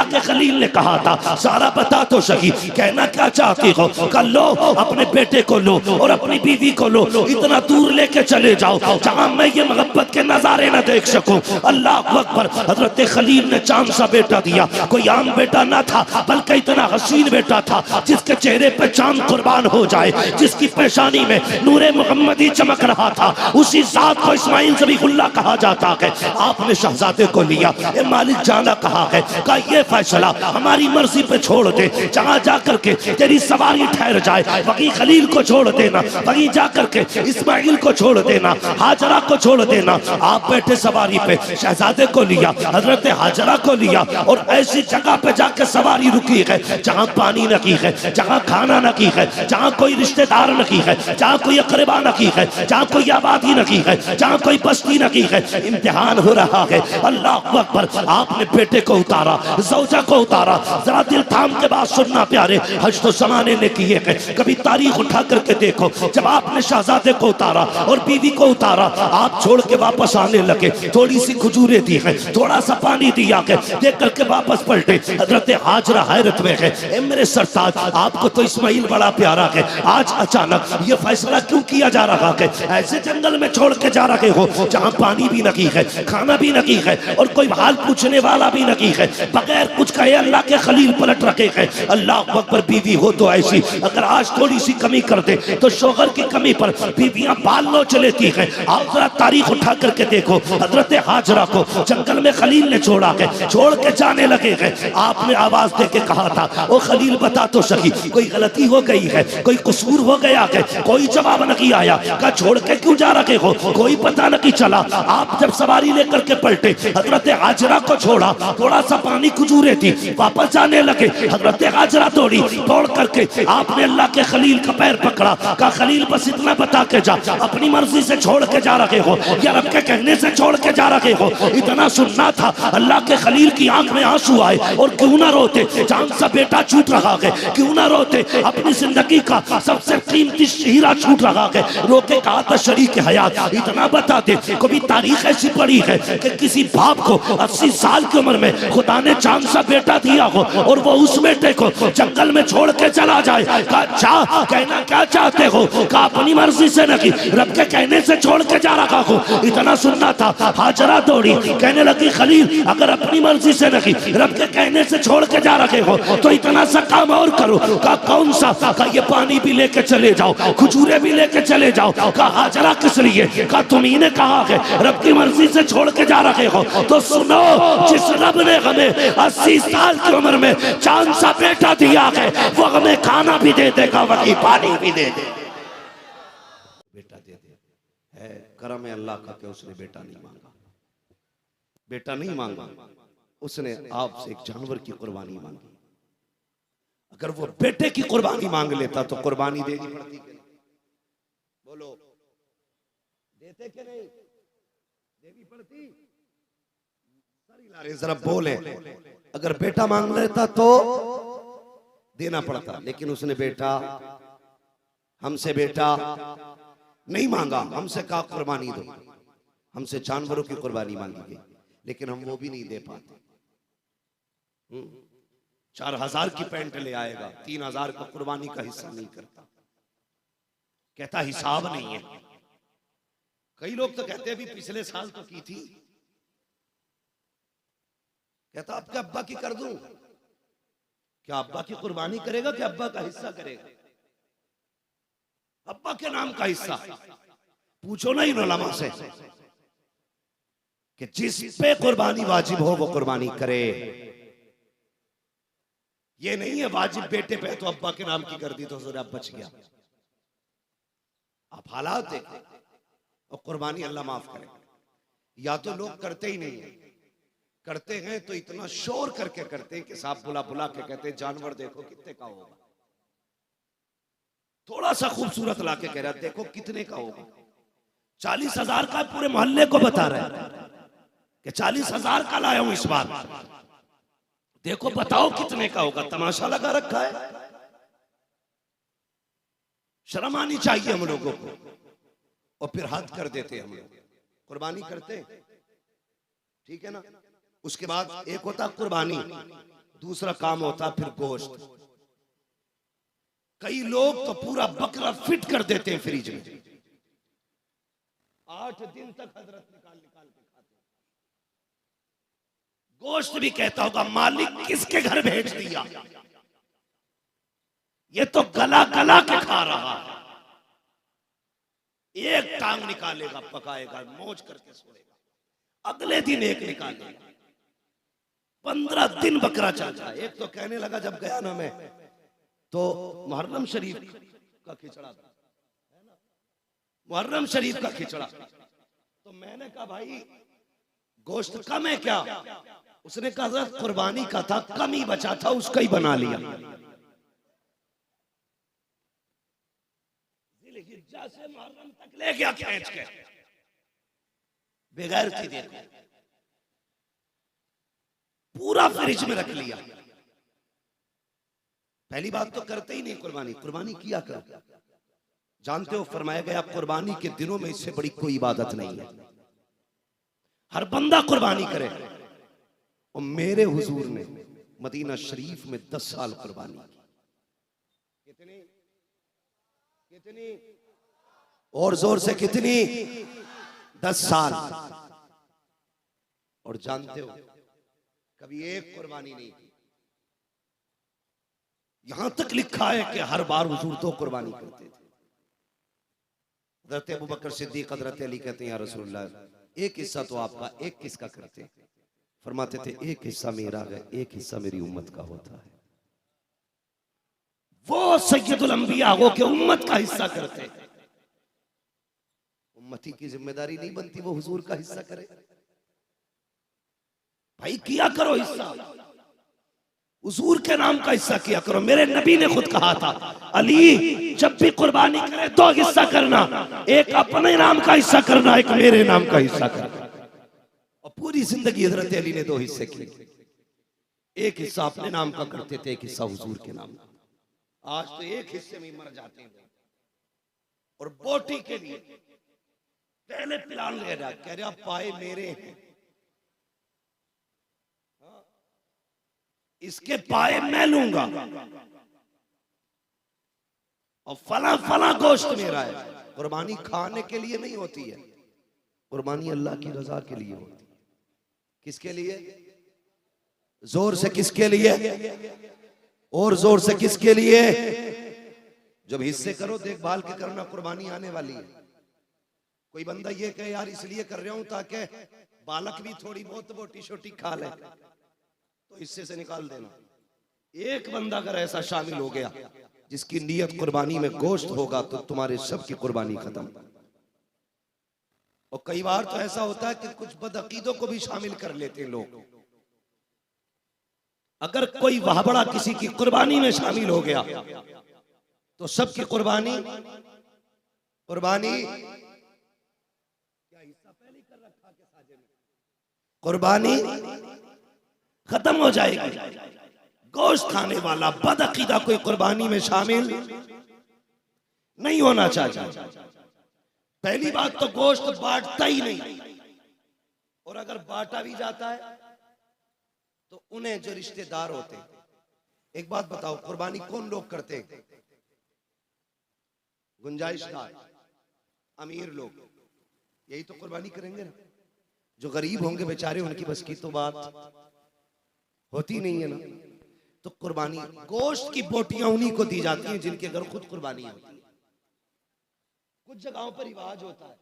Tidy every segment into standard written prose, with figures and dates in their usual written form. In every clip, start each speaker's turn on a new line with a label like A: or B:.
A: के खलील ने कहा था, सारा बता तो सही कहना क्या चाहती हो? कल लो अपने बेटे को लो और अपनी बीवी को लो, इतना दूर लेके चले जाओ जहां मैं ये मोहब्बत के नजारे न देख सकूं। अल्लाह अकबर। हजरत खलील ने चांद सा बेटा दिया, कोई आम बेटा ना था बल्कि इतना हसीन बेटा था जिसके चेहरे पे चांद कुर्बान हो जाए, जिसकी पेशानी में नूरे मोहम्मदी चमक रहा था। उसी जात को इस्माइल ज़बीहुल्लाह कहा जाता है। आपने शहजादे को लिया, ए मालिक जाना कहा है, का ये फैसला हमारी मर्जी पे छोड़ दे, जहां जाकर के तेरी सवारी ठहर जाए वहीं खलील को छोड़ देना, वहीं जाकर के इस्माइल को छोड़ देना, हाजरा को छोड़ देना। आप बैठे सवारी पे, शहजादे को लिया, हजरत हाजरा को लिया और ऐसी जगह पे जाके सवारी रुकी है जहां पानी नहीं है, जहां खाना नहीं है, जहां कोई रिश्तेदार नहीं है, जहां कोई अकरबा नहीं है, जहां कोई आबादी नहीं है, जहां कोई बस्ती नहीं है। इम्तिहान हो रहा है। अल्लाह अकबर। आपने बेटे को उतारा, ज़ौजा को उतारा। जरा दिल थाम के बात सुनना प्यारे, हज तो ज़माने ने किए हैं, कभी तारीख उठा करके देखो। जब आपने शहजादे को उतारा और बीवी को उतारा, आप छोड़ के वापस आने लगे, थोड़ी सी खजूरें दी है, थोड़ा सा पानी दिया है, देख करके वापस पलटे। हजरत हाजरा हैरत में है, ए मेरे सरताज आपको तो इस्माइल बड़ा प्यारा है, आज अचानक ये फैसला क्यों किया जा रहा है? ऐसे जंगल में छोड़ के जा रहे हो जहां पानी भी नहीं है, खाना भी नहीं है और कोई हाल पूछने वाला भी नहीं है, बगैर कुछ कहे अल्लाह के खलील पलट रखे हैं। अल्लाह अकबर। बीवी हो तो ऐसी, अगर आज थोड़ी सी कमी कर दे तो शोहर की कमी पर बीवियां बाल नोच लेती हैं। आप जरा तारीख उठा करके देखो, हजरत हाजरा को जंगल में खलील ने छोड़ा है, छोड़ के जाने लगे हैं। आपने आवाज दे के कहा था, ओ खलील बता तो सही कोई गलती हो गई है, कोई कसूर हो गया है? कोई जवाब नहीं आया। का छोड़ के क्यों जा रहे हो? कोई पता नहीं चला। आप जब सवारी लेकर के पलटे, हजरत हाजरा को छोड़ा, थोड़ा सा पानी खजूरे थी, वापस जाने लगे। हजरत हाजरा तोड़ करके आपने अल्लाह के खलील का पैर पकड़ा। का खलील बस इतना बता के जा, अपनी मर्जी से छोड़ के जा रहे हो या रब के कहने से छोड़ के जा रहे हो? इतना सुनना था। अल्लाह के खलील की आंख में आंसू आए और क्यों ना रोते, चांद सा बेटा छूट रहा है, क्यों ना रोते, अपनी जिंदगी का सबसे कीमती हीरा छूट रहा है। रोके कहा था शरीक हयात, इतना बता दे कभी तारीख ऐसी पड़ी है कि किसी बाप को 80 साल की उम्र में खुदा ने चांद सा बेटा दिया हो और वो उस बेटे को जंगल में छोड़ के चला जाए? का चाह कहना क्या चाहते हो? का अपनी मर्जी से नहीं, रब के कहने से छोड़ के जा रहा हो? इतना सुनना था। हाजरा दौड़ी, कहने लगी खलील अगर अपनी मर्जी से नहीं, रब के कहने से छोड़ के जा रहे हो तो इतना सा काम और करो। का कौन सा? का ये पानी भी लेके चले जाओ, खजूरे भी लेके चले जाओ। का हाजरा किस लिए? का तुम्ही ने कहा है रब की मर्जी से छोड़ के जा रहे हो तो सुनो, जिस रब ने हमें 80 साल की उम्र में चांद सा बेटा दिया है वो हमें खाना भी दे देगा, वही पानी भी दे दे। बेटा दे दे है करम है अल्लाह का कि उसने बेटा नहीं मांगा, बेटा नहीं मांगा, उसने आपसे एक जानवर की कुर्बानी मांगी। अगर वो बेटे की कुर्बानी मांग लेता तो कुर्बानी देनी पड़ती कि नहीं? बोलो देते कि नहीं? देनी पड़ती? जरा बोले। अगर बेटा मांग लेता तो देना पड़ता, लेकिन उसने बेटा हमसे बेटा नहीं मांगा, हमसे कहा कुर्बानी दो, हमसे जानवरों की कुर्बानी मांगी गई, लेकिन हम वो भी नहीं दे पाते। 4000 की पैंट ले आएगा, 3000 का कुर्बानी का हिस्सा नहीं करता, कहता हिसाब नहीं है। कई लोग तो कहते हैं अभी पिछले साल तो की थी, कहता आपके अब्बा की कर दूं। क्या अब्बा की कुर्बानी करेगा कि अब्बा का हिस्सा करेगा? अब्बा के नाम का हिस्सा। पूछो ना इन उलमा से कि जिस पे कुर्बानी वाजिब हो वो कुर्बानी करे। ये नहीं है वाजिब बेटे पे तो अब्बा के नाम की कर दी तो जरा बच गया। आप हालात देखें और कुर्बानी अल्लाह माफ करेगा। या तो लोग करते ही नहीं है, करते हैं तो इतना शोर करके करते हैं कि साहब बुला बुला के कहते हैं जानवर देखो कितने का होगा। थोड़ा सा खूबसूरत लाके कह रहा देखो कितने का होगा। 40,000 का पूरे मोहल्ले को बता रहा है कि 40,000 का लाया हूं इस बार, देखो बताओ कितने का होगा। तमाशा लगा रखा है। शर्म आनी चाहिए हम लोगों को। और फिर हद कर देते हम लोग, कुर्बानी करते ठीक है ना। उसके बाद एक होता कुर्बानी, दूसरा काम होता है फिर गोश्त। कई लोग तो पूरा बकरा फिट कर देते हैं फ्रिज में, 8 दिन तक हजरत निकाल निकाल के खाते हैं। गोश्त भी कहता होगा मालिक किसके घर भेज दिया, ये तो गला गला के खा रहा है। एक टांग निकालेगा, पकाएगा, मौज करके सोएगा, अगले दिन एक निकालेगा। 15 दिन बकरा चलता है। एक तो कहने लगा जब गया ना मैं, तो मुहर्रम शरीफ का खिचड़ा था, मुहर्रम शरीफ का खिचड़ा। तो मैंने कहा भाई गोश्त कम है क्या? उसने कहा कुर्बानी का था, कम ही बचा था, उसका ही बना लिया। से मुहर्रम तक ले गया खींच के, बेगैर थी, देखो पूरा फ्रिज में रख लिया। पहली बात तो करते ही नहीं कुर्बानी, कुर्बानी किया करो। जानते हो फरमाया गया कुर्बानी के दिनों में इससे बड़ी कोई इबादत नहीं है। हर बंदा कुर्बानी करे। और मेरे हुजूर ने मदीना शरीफ में 10 साल कुर्बानी की। कितनी कितनी और जोर से कितनी? 10 साल। और जानते हो कभी एक कुर्बानी नहीं की। यहां तक लिखा है कि हर बार हुजूर तो कुर्बानी करते थे। हज़रत अबू बकर सिद्दीक हज़रत अली कहते हैं या रसूलल्लाह, एक हिस्सा तो आपका, एक किसका करते? फरमाते थे एक हिस्सा मेरा है, एक हिस्सा मेरी उम्मत का होता है। वो सैयदुल अंबिया हो के उम्मत का हिस्सा करते। उम्मती की जिम्मेदारी नहीं बनती वो हुजूर का हिस्सा करे। भाई किया करो हिस्सा, हुजूर के नाम का हिस्सा किया करो। मेरे नबी ने खुद कहा था अली जब भी कुर्बानी करे 2 हिस्सा करना, एक अपने नाम का हिस्सा करना, एक मेरे नाम का हिस्सा करना। और पूरी जिंदगी हजरत अली ने 2 हिस्से किए। एक हिस्सा अपने नाम का करते थे, एक हिस्सा हुजूर के नाम का। आज तो एक हिस्से में मर जाते हैं। और बोटी के लिए पहले प्लान ले रहा, कह रहा पाए मेरे हैं, इसके पाए मैं लूंगा, और फला फला गोश्त मेरा है। कुर्बानी खाने के लिए नहीं होती है, कुर्बानी अल्लाह की रजा के लिए होती है। किसके लिए? जोर से किसके लिए? और जोर से किसके लिए? जब हिस्से करो देखभाल के करना, कुर्बानी आने वाली है। कोई बंदा ये कहे यार इसलिए कर रहा हूं ताकि बालक भी थोड़ी बहुत बोटी छोटी खा ले, तो हिस्से से निकाल देना। एक बंदा अगर ऐसा शामिल हो गया जिसकी नीयत कुर्बानी में गोश्त होगा, तो तुम्हारे सब की कुर्बानी खत्म। और कई बार तो ऐसा होता है कि कुछ बदअकीदों को भी शामिल कर लेते हैं लोग। अगर कोई वहाबड़ा किसी की कुर्बानी में शामिल हो गया तो सबकी कुर्बानी कुर्बानी खत्म हो जाएगी। गोश्त खाने वाला बदअकीदा कोई कुर्बानी में शामिल नहीं होना चाहिए। पहली बात तो गोश्त बांटता ही नहीं, और अगर बांटा भी जाता है तो उन्हें जो रिश्तेदार होते हैं। एक बात बताओ, कुर्बानी कौन लोग करते हैं? गुंजाइशदार अमीर लोग, यही तो कुर्बानी करेंगे ना। जो गरीब होंगे बेचारे, उनकी बस की तो बात होती नहीं है ना। तो कुर्बानी गोश्त की बोटियां उन्हीं को दी जाती हैं जिनके घर खुद कुर्बानी होती है। कुछ जगहों पर रिवाज होता है,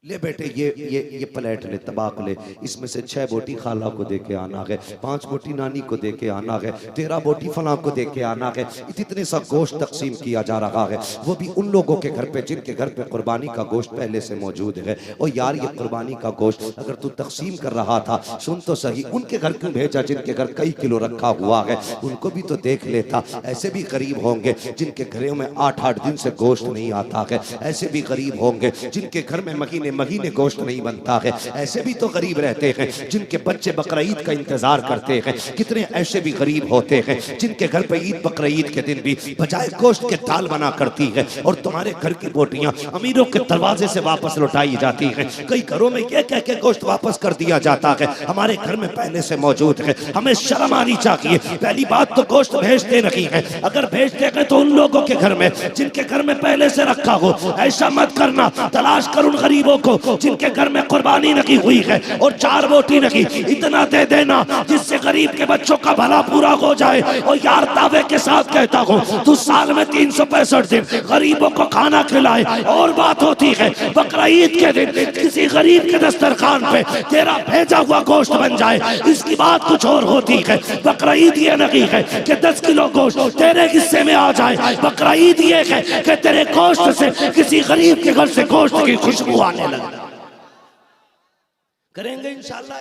A: ले बेटे ये प्लेट ले, तबाक ले, इसमें से 6 बोटी खाला को दे के आना है, 5 बोटी नानी को दे के आना है, 13 बोटी फलां को दे के आना है। इतने सा गोश्त तकसीम किया जा रहा है, वो भी उन लोगों के घर पे जिनके घर पे कुर्बानी का गोश्त पहले से मौजूद है। और यार ये कुर्बानी का गोश्त अगर तू तकसीम कर रहा था, सुन तो सही, उनके घर क्यों भेजा जिनके घर कई किलो रखा हुआ है? उनको भी तो देख लेता। ऐसे भी गरीब होंगे जिनके घरों में 8-8 दिन से गोश्त नहीं आता है। ऐसे भी गरीब होंगे जिनके घर में महीने महीने गोश्त नहीं बनता है। ऐसे भी तो गरीब रहते हैं जिनके बच्चे बकरा ईद का इंतजार करते हैं। कितने ऐसे भी गरीब होते हैं जिनके घर पे ईद बकरा ईद के दिन भी बजाय गोश्त के दाल बना करती है, और तुम्हारे घर की बोटियां अमीरों के दरवाजे से वापस लौटाई जाती हैं। कई घरों में ये कह के गोश्त वापस कर दिया जाता है हमारे घर में पहले से मौजूद है। हमें शर्म आनी चाहिए। पहली बात तो गोश्त भेजते नहीं है, अगर भेजते हैं तो उन लोगों के घर में जिनके घर में पहले से रखा हो। ऐसा मत करना, तलाश कर उन गरीबों को जिनके घर में कुर्बानी नहीं हुई है और 4 बोटी नहीं, इतना दे देना जिससे गरीब के बच्चों का भला पूरा हो जाए। और यार दावे के साथ कहता हूँ, तू साल में 365 दिन गरीबों को खाना खिलाए। और बात होती है बकरा ईद के दिन किसी गरीब के दस्तरखान पे तेरा भेजा हुआ गोश्त बन जाए, इसकी बात कुछ और होती है। बकरा ईद ये नहीं है कि 10 किलो गोश्त तेरे हिस्से में आ जाए। बकरा ईद ये है कि तेरे गोश्त से किसी गरीब के घर से गोश्त की खुशबू आने लगे। करेंगे इंशाअल्लाह।